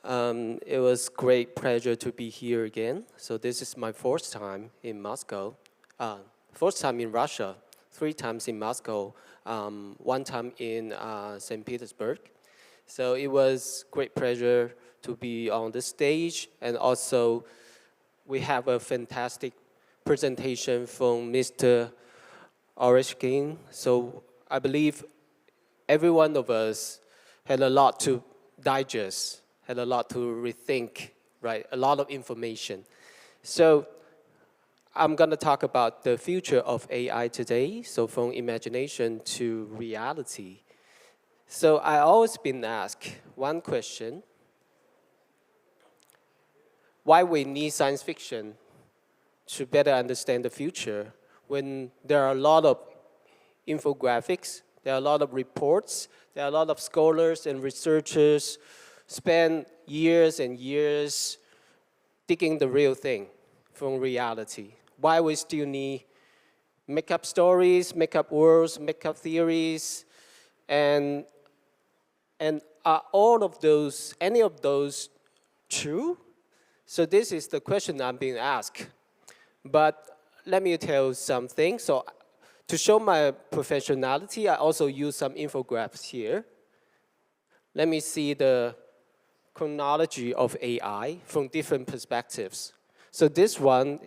It was great pleasure to be here again. So this is my fourth time in Moscow, first time in Russia, 3 times in Moscow, 1 time in St. Petersburg. So it was great pleasure to be on the stage, and also we have a fantastic presentation from Mr. Oreshkin. So I believe every one of us had a lot to digest, had a lot to rethink, right? A lot of information. So I'm going to talk about the future of AI today, so from imagination to reality. So I always been asked one question: why we need science fiction to better understand the future when there are a lot of infographics, there are a lot of reports, there are a lot of scholars and researchers spend years and years digging the real thing from reality. Why we still need make up stories, make up worlds, make up theories, and are all of those, any of those true? So this is the question I'm being asked. But let me tell something. So to show my professionality, I also use some infographics here. Let me see the chronology of AI from different perspectives. So this one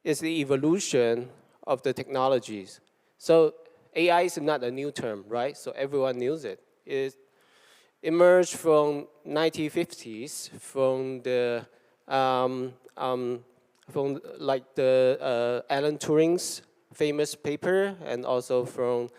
is the evolution of the technologies. So AI is not a new term, right? So everyone knows it. It emerged from 1950s from the Alan Turing's famous paper, and also from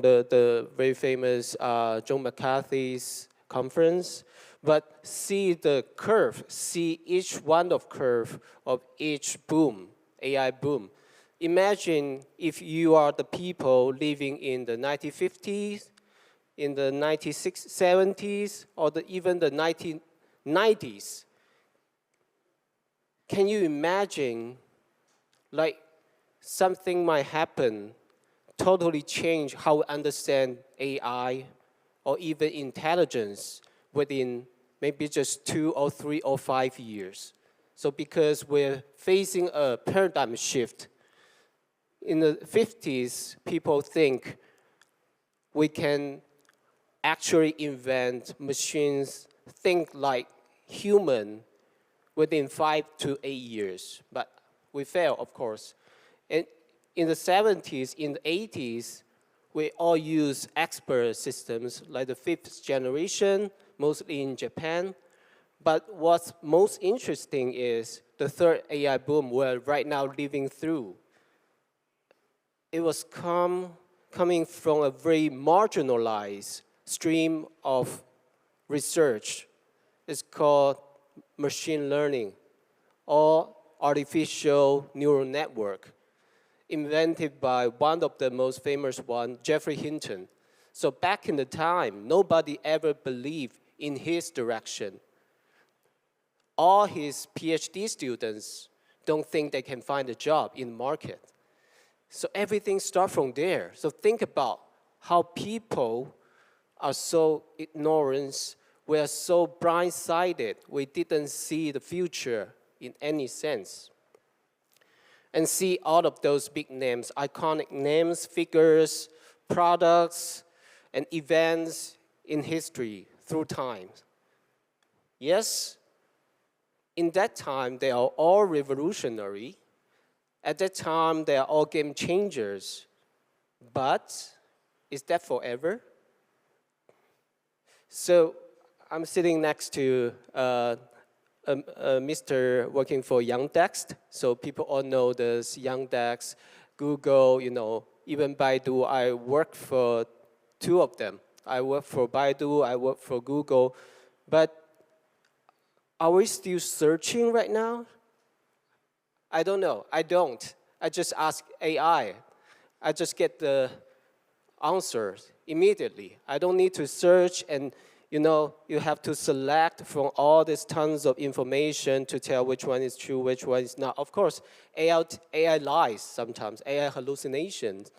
the very famous John McCarthy's conference. But see the curve, see each one of curve of each boom, AI boom. Imagine if you are the people living in the 1950s, in the 1970s, or even the 1990s. Can you imagine, like, something might happen, totally change how we understand AI or even intelligence within maybe just 2 or 3 or 5 years? So because we're facing a paradigm shift. In the 50s, people think we can actually invent machines, think like human within 5 to 8 years. But we fail, of course. And in the 70s, in the 80s, we all use expert systems like the 5th generation, mostly in Japan. But what's most interesting is the 3rd AI boom we're right now living through. It was coming from a very marginalized stream of research. It's called machine learning or artificial neural network, invented by one of the most famous one, Geoffrey Hinton. So back in the time, nobody ever believed in his direction. All his PhD students don't think they can find a job in the market. So everything starts from there. So think about how people are so ignorant, we are so blindsided, we didn't see the future in any sense. And see all of those big names, iconic names, figures, products, and events in history through time. Yes, in that time, they are all revolutionary. At that time, they are all game changers. But is that forever? So I'm sitting next to Mr. working for Yandex. So people all know this Yandex, Google, you know, even Baidu. I work for 2 of them. I work for Baidu, I work for Google. But are we still searching right now? I don't know. I don't. I just ask AI. I just get the answers immediately. I don't need to search, and you know, you have to select from all these tons of information to tell which one is true, which one is not. Of course, AI lies sometimes, AI hallucinations.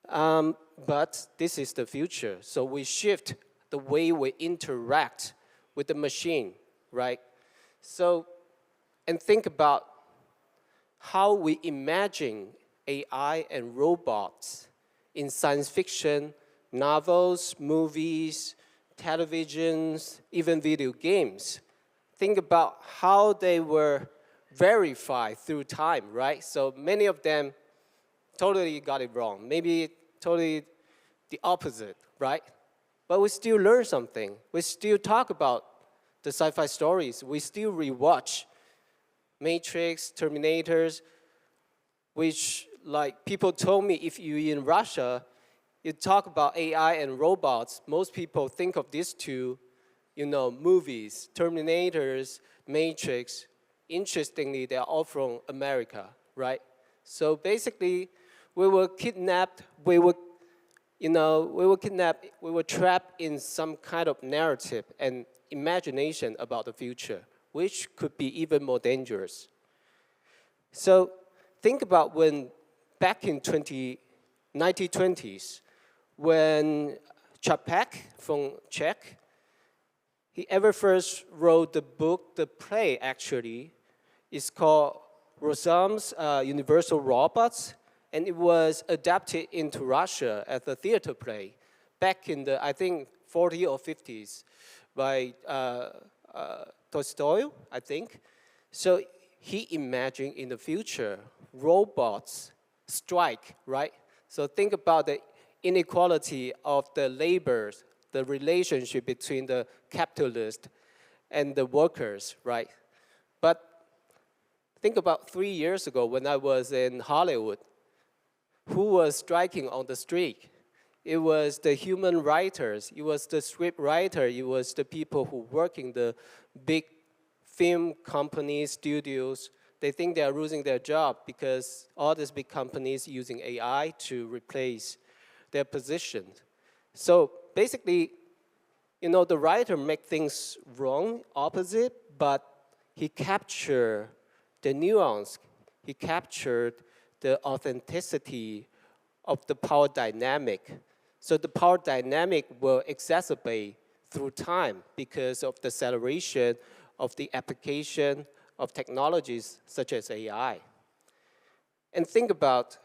But this is the future. So we shift the way we interact with the machine, right? So, and think about how we imagine AI and robots in science fiction, novels, movies, televisions, even video games. Think about how they were verified through time, right? So many of them totally got it wrong, maybe totally the opposite, right? But we still learn something. We still talk about the sci-fi stories. We still rewatch Matrix, Terminators, which like people told me if you're in Russia, you talk about AI and robots, most people think of these two, you know, movies, Terminators, Matrix. Interestingly, they're all from America, right? So basically, we were kidnapped, we were kidnapped, we were trapped in some kind of narrative and imagination about the future, which could be even more dangerous. So think about when back in 1920s, when Čapek from Czech, he ever first wrote the book, the play actually, is called Rosam's Universal Robots, and it was adapted into Russia as a theater play back in the, I think, 40s or 50s by Tolstoy, I think. So he imagined in the future, robots strike, right? So think about the inequality of the labor, the relationship between the capitalist and the workers, right? But think about 3 years ago when I was in Hollywood, who was striking on the street? It was the human writers, it was the script writer, it was the people who work in the big film companies, studios. They think they are losing their job because all these big companies using AI to replace their positions. So basically, you know, the writer make things wrong, opposite, but he captured the nuance, he captured the authenticity of the power dynamic. So the power dynamic will exacerbate through time because of the acceleration of the application of technologies such as AI. And think about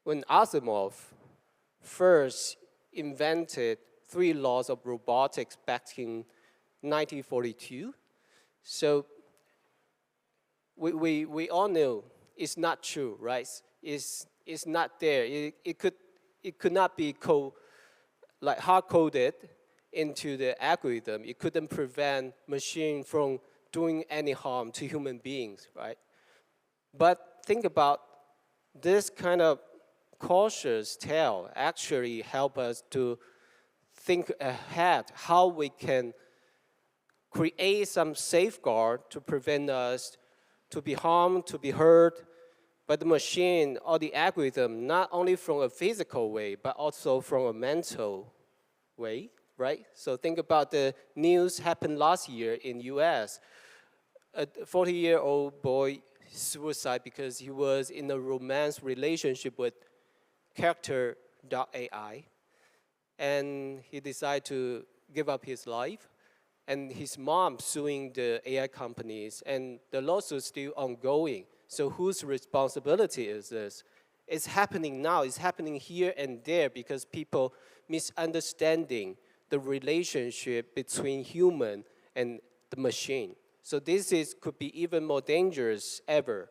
when Asimov first invented 3 laws of robotics back in 1942. So we all know it's not true, right? It's not there. It could not be hard-coded into the algorithm. It couldn't prevent machine from doing any harm to human beings, right? But think about this kind of cautious tale actually help us to think ahead how we can create some safeguard to prevent us to be harmed, to be hurt by the machine or the algorithm, not only from a physical way, but also from a mental way, right? So think about the news happened last year in US. A 40-year-old boy suicide because he was in a romance relationship with character.ai. And he decided to give up his life. And his mom suing the AI companies, and the lawsuit is still ongoing. So whose responsibility is this? It's happening now, it's happening here and there because people misunderstanding the relationship between human and the machine. So this could be even more dangerous ever.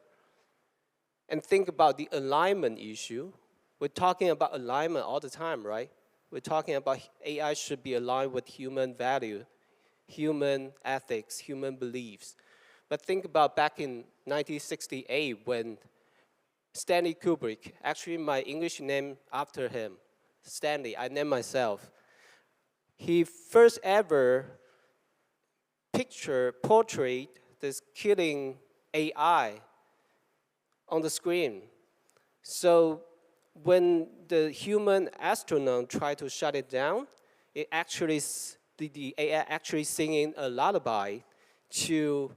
And think about the alignment issue. We're talking about alignment all the time, right? We're talking about AI should be aligned with human value, human ethics, human beliefs. But think about back in 1968 when Stanley Kubrick, actually my English name after him, Stanley, I named myself. He first ever portrayed this killing AI on the screen. So when the human astronaut tried to shut it down, it actually, the AI actually singing a lullaby to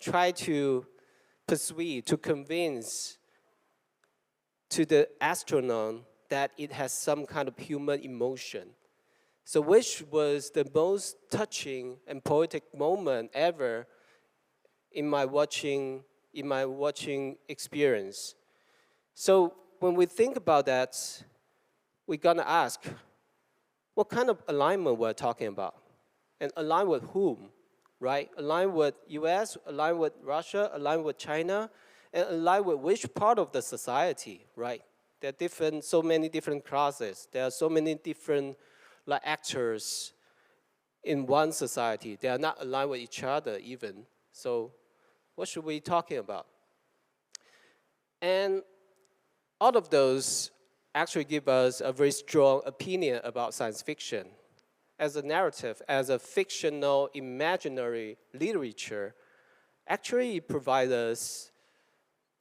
try to persuade, to convince to the astronaut that it has some kind of human emotion. So which was the most touching and poetic moment ever in my watching experience. So when we think about that, we're gonna ask, what kind of alignment we're talking about? And align with whom, right? Align with US, align with Russia, align with China, and align with which part of the society, right? There are so many different classes. There are so many different actors in one society. They are not aligned with each other even. So what should we be talking about? And all of those actually give us a very strong opinion about science fiction. As a narrative, as a fictional, imaginary literature, actually it provides us,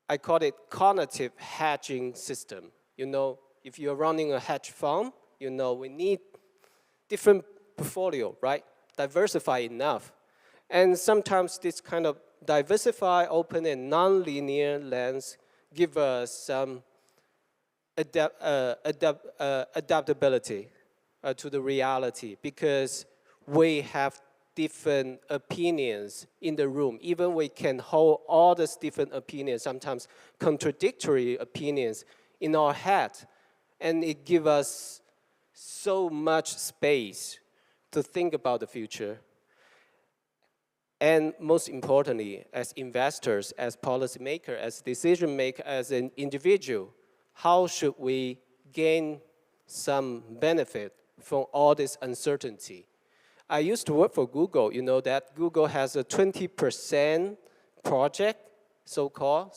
I call it cognitive hedging system. You know, if you're running a hedge fund, you know, we need different portfolio, right? Diversify enough. And sometimes this kind of diversify, open, and non-linear lens give us some adaptability to the reality, because we have different opinions in the room. Even we can hold all these different opinions, sometimes contradictory opinions in our head, and it gives us so much space to think about the future. And most importantly, as investors, as policymakers, as decision makers, as an individual, how should we gain some benefit from all this uncertainty? I used to work for Google. You know that Google has a 20% project, so-called,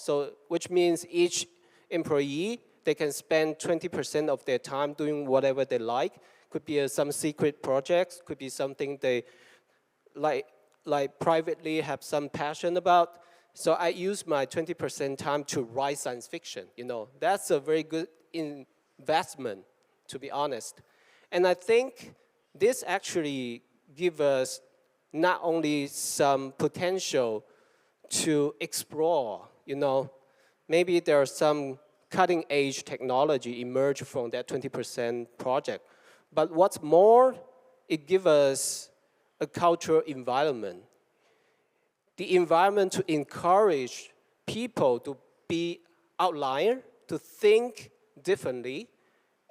which means each employee, they can spend 20% of their time doing whatever they like. Could be some secret projects, could be something they like privately have some passion about. So I use my 20% time to write science fiction. You know, that's a very good investment, to be honest. And I think this actually gives us not only some potential to explore, you know, maybe there are some cutting edge technology emerge from that 20% project. But what's more, it gives us a cultural environment. The environment to encourage people to be outlier, to think differently,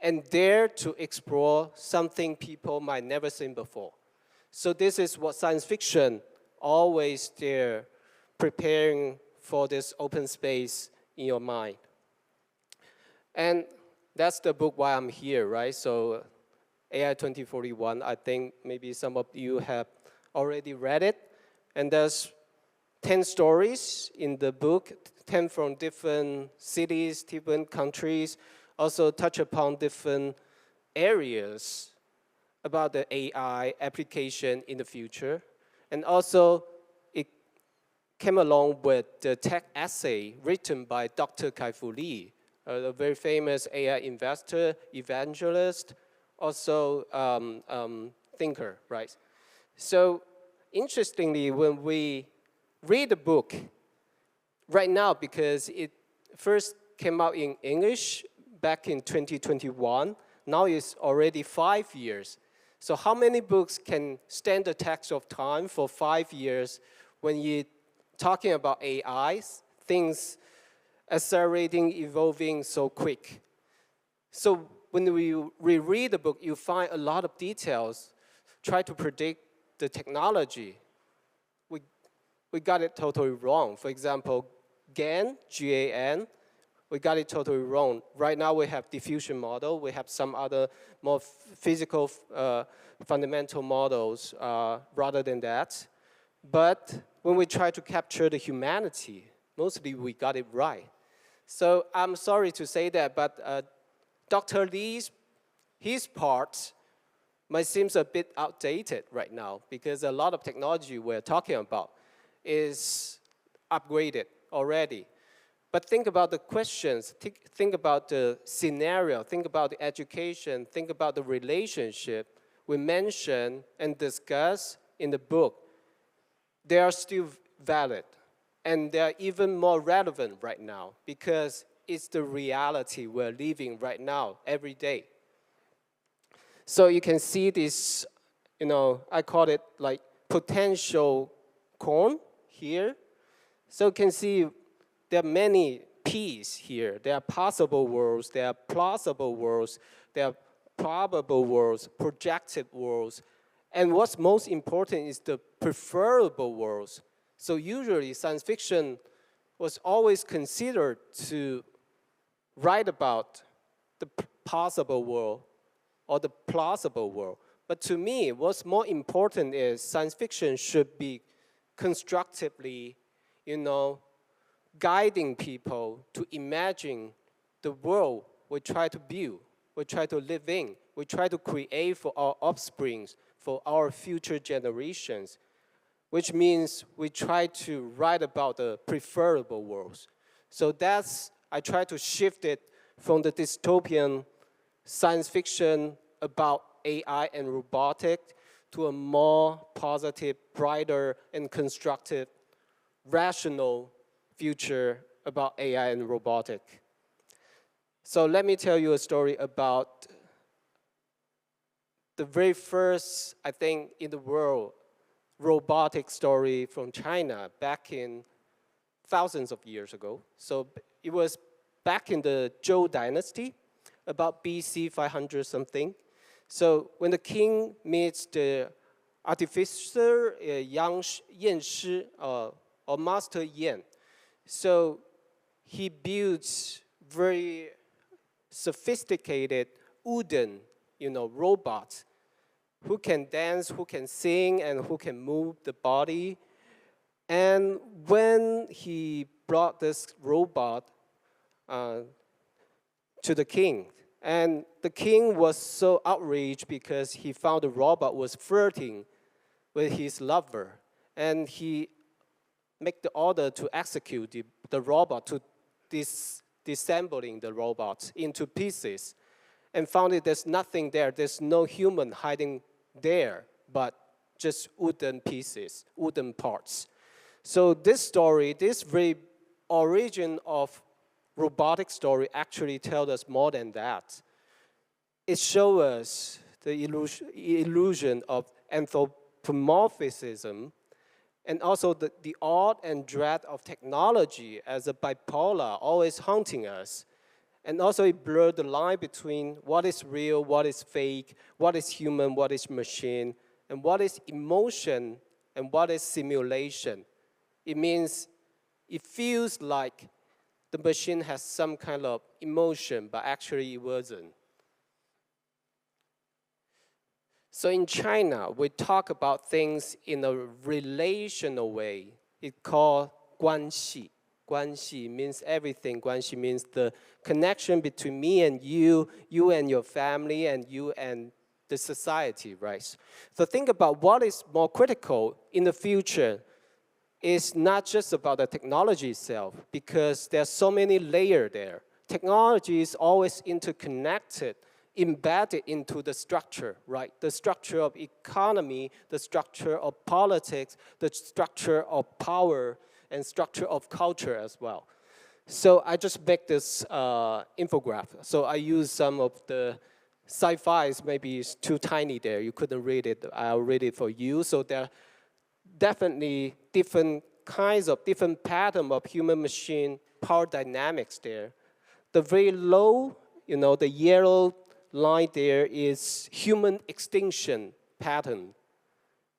and dare to explore something people might never seen before. So this is what science fiction always there, preparing for this open space in your mind. And that's the book why I'm here, right? So AI 2041, I think maybe some of you have already read it. And there's 10 stories in the book, 10 from different cities, different countries, also touch upon different areas about the AI application in the future. And also, it came along with the tech essay written by Dr. Kai-Fu Lee, a very famous AI investor, evangelist, also thinker, right? So interestingly, when we read the book right now, because it first came out in English back in 2021, now it's already 5 years. So how many books can stand the test of time for 5 years when you're talking about AI, things accelerating, evolving so quick? So when we reread the book, you find a lot of details, try to predict the technology. We got it totally wrong. For example, GAN, G-A-N, we got it totally wrong. Right now we have diffusion model, we have some other more physical fundamental models rather than that. But when we try to capture the humanity, mostly we got it right. So I'm sorry to say that, but Dr. Lee's, his part might seem a bit outdated right now, because a lot of technology we're talking about is upgraded already. But think about the questions, think about the scenario, think about the education, think about the relationship we mention and discuss in the book. They are still valid, and they are even more relevant right now, because it's the reality we're living right now, every day. So you can see this, I call it like potential corn here. So you can see there are many P's here. There are possible worlds, there are plausible worlds, there are probable worlds, projected worlds. And what's most important is the preferable worlds. So usually science fiction was always considered to write about the possible world or the plausible world. But to me, what's more important is science fiction should be constructively, guiding people to imagine the world we try to build, we try to live in, we try to create for our offsprings, for our future generations, which means we try to write about the preferable worlds. So I try to shift it from the dystopian science fiction about AI and robotics to a more positive, brighter, and constructive, rational future about AI and robotics. So let me tell you a story about the very first, I think, in the world, robotic story from China back in thousands of years ago. So it was back in the Zhou dynasty, about BC 500 something. So when the king meets the artificer Yan Shi, or Master Yan, so he builds very sophisticated wooden, robots who can dance, who can sing, and who can move the body. And when he brought this robot to the king, and the king was so outraged because he found the robot was flirting with his lover, and he made the order to execute the robot, to disassembling the robot into pieces, and found that there's nothing there, there's no human hiding there, but just wooden pieces, wooden parts. So this story, this very origin of robotic story actually tells us more than that. It shows us the illusion of anthropomorphism, and also the awe and dread of technology as a bipolar always haunting us. And also it blurred the line between what is real, what is fake, what is human, what is machine, and what is emotion and what is simulation. It means it feels like the machine has some kind of emotion, but actually it wasn't. So in China, we talk about things in a relational way. It's called 关系. 关系 means everything. 关系 means the connection between me and you and your family, and you and the society, right? So think about what is more critical in the future. It's not just about the technology itself, because there's so many layers there. Technology is always interconnected, embedded into the structure, right? The structure of economy, the structure of politics, the structure of power, and structure of culture as well. So I just make this infographic. So I use some of the sci-fis, maybe it's too tiny there, you couldn't read it, I'll read it for you. So there are definitely different kinds of, different pattern of human-machine power dynamics there. The very low, the yellow line there is human extinction pattern,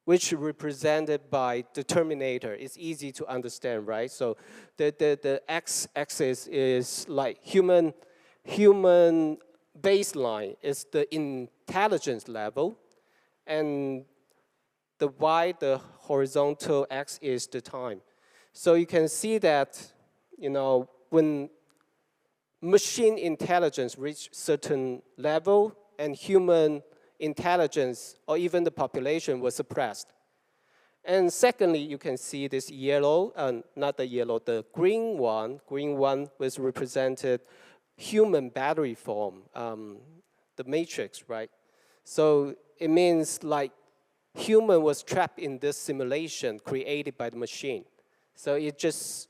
which represented by the Terminator. It's easy to understand, right? So the x-axis is like human baseline is the intelligence level, and the y, the horizontal x, is the time. So you can see that, when machine intelligence reach certain level and human intelligence or even the population was suppressed. And secondly, you can see this yellow, not the yellow, the green one. Green one was represented human battery form, the matrix, right? So it means like human was trapped in this simulation created by the machine. So it just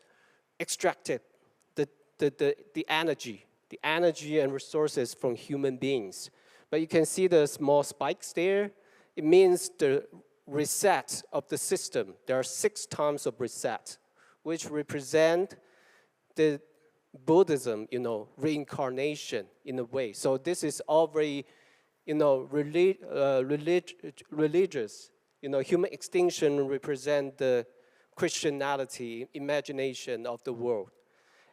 extracted the energy and resources from human beings. But you can see the small spikes there. It means the reset of the system. There are 6 times of reset, which represent the Buddhism, reincarnation in a way. So this is all very, religious. Human extinction represent the Christianity, imagination of the world.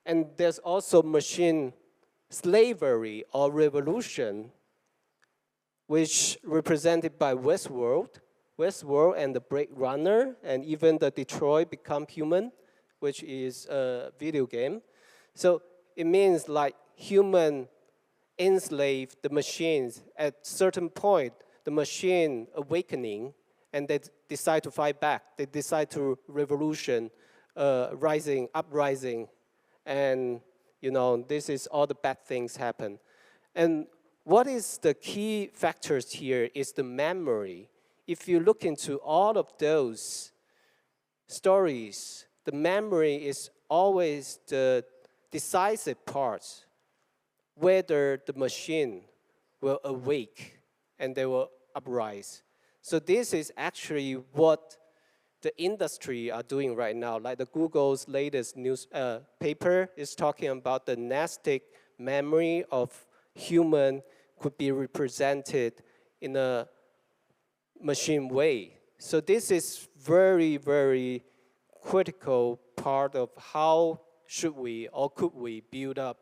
And there's also machine slavery or revolution, which represented by Westworld and the Blade Runner, and even the Detroit Become Human, which is a video game. So it means like human enslave the machines. At certain point, the machine awakening, and they decide to fight back. They decide to revolution, uprising, and this is all the bad things happen. And what is the key factors here is the memory. If you look into all of those stories, the memory is always the decisive part, whether the machine will awake and they will uprise. So this is actually what the industry are doing right now. Like the Google's latest news paper is talking about the nested memory of human could be represented in a machine way. So this is very, very critical part of how should we or could we build up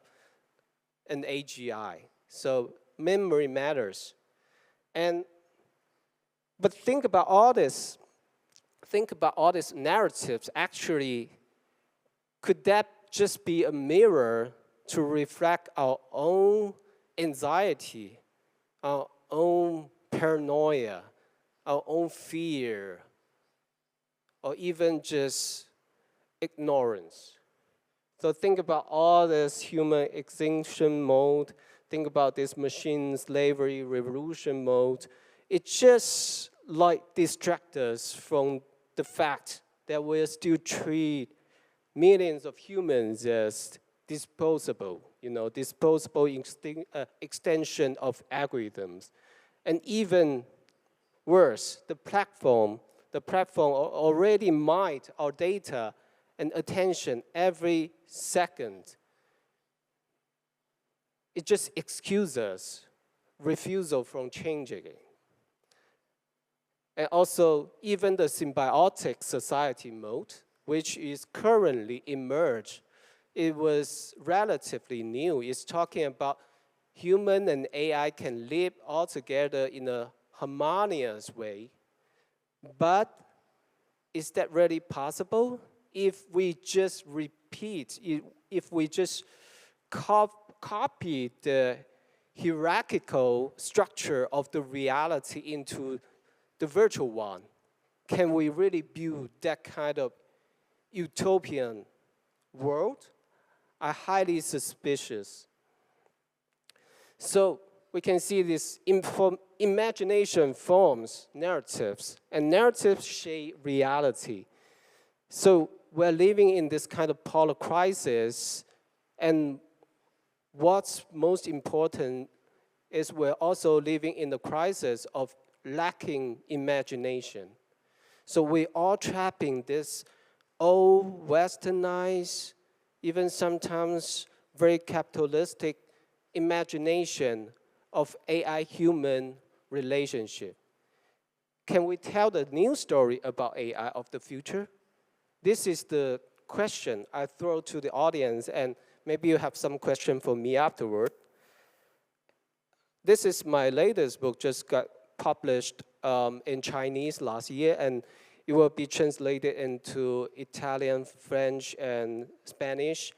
an AGI. So memory matters. But think about all this. Think about all these narratives. Actually, could that just be a mirror to reflect our own anxiety, our own paranoia, our own fear, or even just ignorance? So think about all this human extinction mode, think about this machine slavery revolution mode. It just like distracts us from the fact that we still treat millions of humans as disposable, disposable extension of algorithms. And even worse, the platform already mine our data and attention every second. It just excuses refusal from changing it. And also, even the symbiotic society mode, which is currently emerged, it was relatively new. It's talking about human and AI can live all together in a harmonious way. But is that really possible? If we just repeat, if we just copy the hierarchical structure of the reality into the virtual one, can we really build that kind of utopian world? I'm highly suspicious. So we can see this imagination forms narratives, and narratives shape reality. So we're living in this kind of polar crisis, and what's most important is we're also living in the crisis of lacking imagination. So we are trapping this old, westernized, even sometimes very capitalistic imagination of AI-human relationship. Can we tell the new story about AI of the future? This is the question I throw to the audience, and maybe you have some question for me afterward. This is my latest book, just got published in Chinese last year, and it will be translated into Italian, French, and Spanish.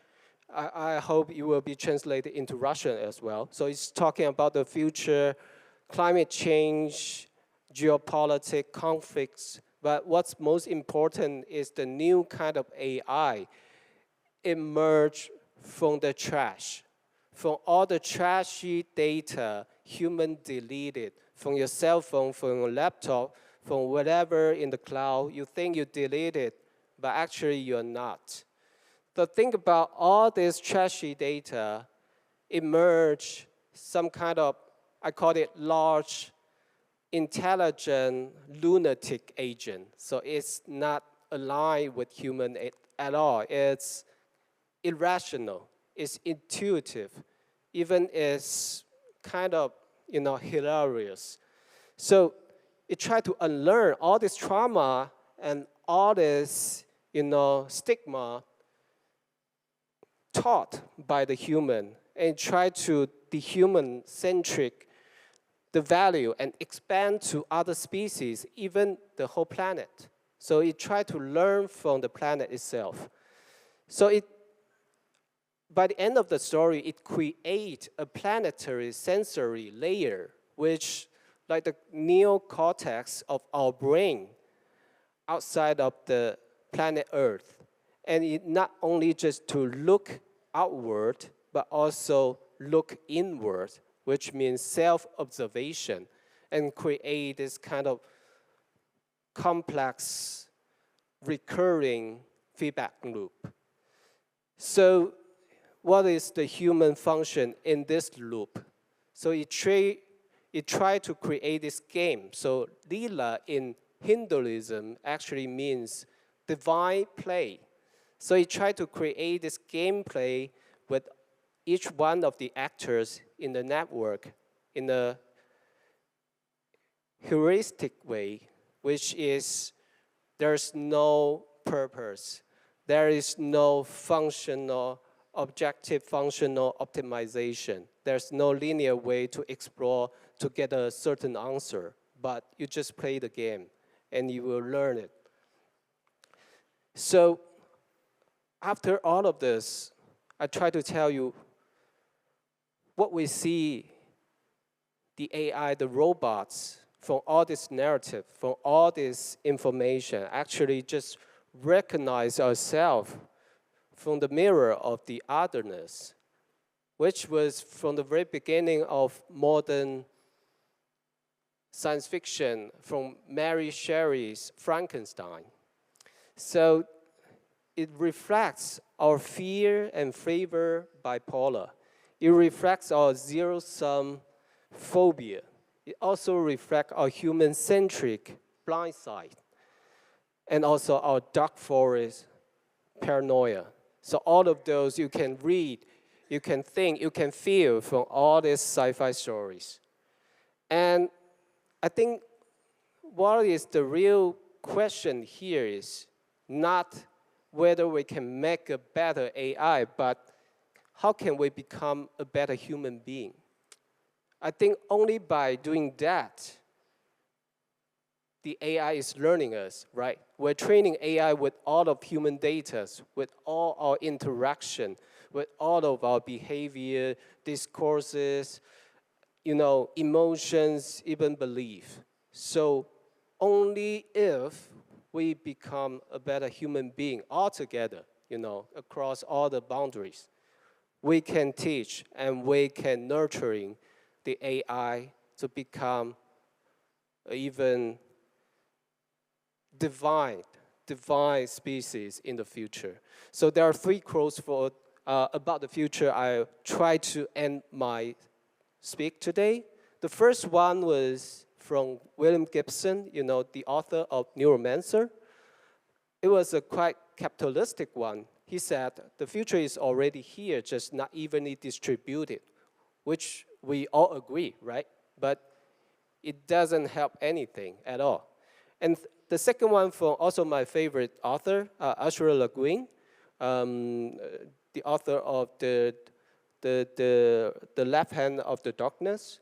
I hope it will be translated into Russian as well. So it's talking about the future, climate change, geopolitics, conflicts, but what's most important is the new kind of AI emerge from the trash, from all the trashy data human deleted, from your cell phone, from your laptop, from whatever in the cloud. You think you deleted, but actually you're not. So think about all this trashy data emerge some kind of I call it large, intelligent, lunatic agent. So it's not aligned with human at all. It's irrational. It's intuitive. Even it's kind of, hilarious. So it tried to unlearn all this trauma and all this, stigma taught by the human, and try to dehuman-centric the value and expand to other species, even the whole planet. So it tried to learn from the planet itself. So by the end of the story, it creates a planetary sensory layer, which, like the neocortex of our brain, outside of the planet Earth. And it not only just to look outward, but also look inward, which means self-observation, and create this kind of complex, recurring feedback loop. So what is the human function in this loop? So it tried to create this game. So Lila in Hinduism actually means divine play. So it tried to create this gameplay with each one of the actors in the network in a heuristic way, which is there's no purpose. There is no objective functional optimization. There's no linear way to explore to get a certain answer, but you just play the game and you will learn it. So after all of this, I try to tell you what we see, the AI, the robots, from all this narrative, from all this information, actually just recognize ourselves from the mirror of the otherness, which was from the very beginning of modern science fiction, from Mary Shelley's Frankenstein. So it reflects our fear and favor bipolar. It reflects our zero-sum phobia. It also reflects our human-centric blind side, and also our dark forest paranoia. So all of those you can read, you can think, you can feel from all these sci-fi stories. And I think what is the real question here is not whether we can make a better AI, but how can we become a better human being? I think only by doing that, the AI is learning us, right? We're training AI with all of human data, with all our interaction, with all of our behavior, discourses, emotions, even belief. So only if we become a better human being altogether, across all the boundaries, we can teach and we can nurturing the AI to become even divine species in the future. So there are 3 quotes about the future I try to end my speak today. The first one was from William Gibson, the author of Neuromancer. It was a quite capitalistic one. He said, the future is already here, just not evenly distributed, which we all agree, right? But it doesn't help anything at all. And the second one from also my favorite author, Ursula Le Guin, the author of the Left Hand of the Darkness.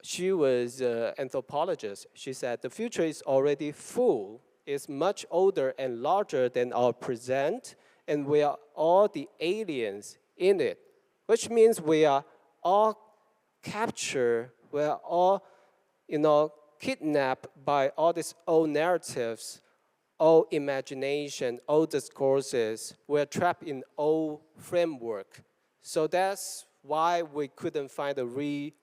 She was an anthropologist. She said, the future is already full. It's much older and larger than our present, and we are all the aliens in it, which means we are all captured, we are all, kidnapped by all these old narratives, old imagination, old discourses. We're trapped in old framework. So that's why we couldn't find the right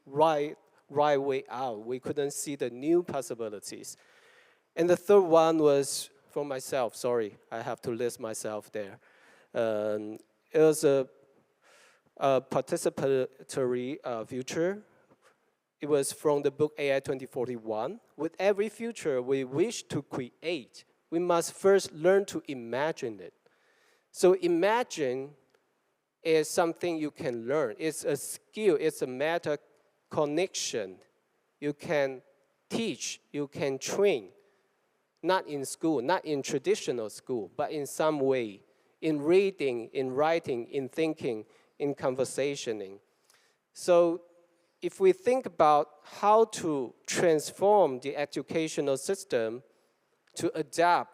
way out. We couldn't see the new possibilities. And the third one was for myself. Sorry, I have to list myself there. It was a participatory future it was from the book AI 2041. With every future we wish to create, we must first learn to imagine it. So imagine is something you can learn. It's a skill, it's a meta connection. You can teach, you can train, not in school, not in traditional school, but in some way, in reading, in writing, in thinking, in conversationing. So if we think about how to transform the educational system to adapt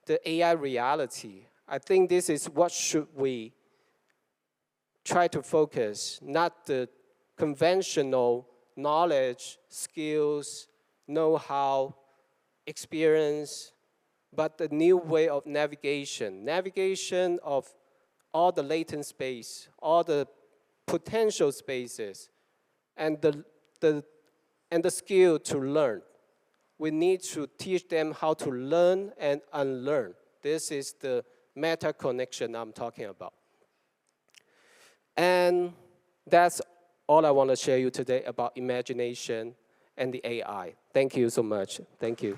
the AI reality, I think this is what should we try to focus, not the conventional knowledge, skills, know-how, experience, but the new way of navigation. Navigation of all the latent space, all the potential spaces, and the skill to learn. We need to teach them how to learn and unlearn. This is the meta connection I'm talking about. And that's all I want to share you today about imagination and the AI. Thank you so much. Thank you.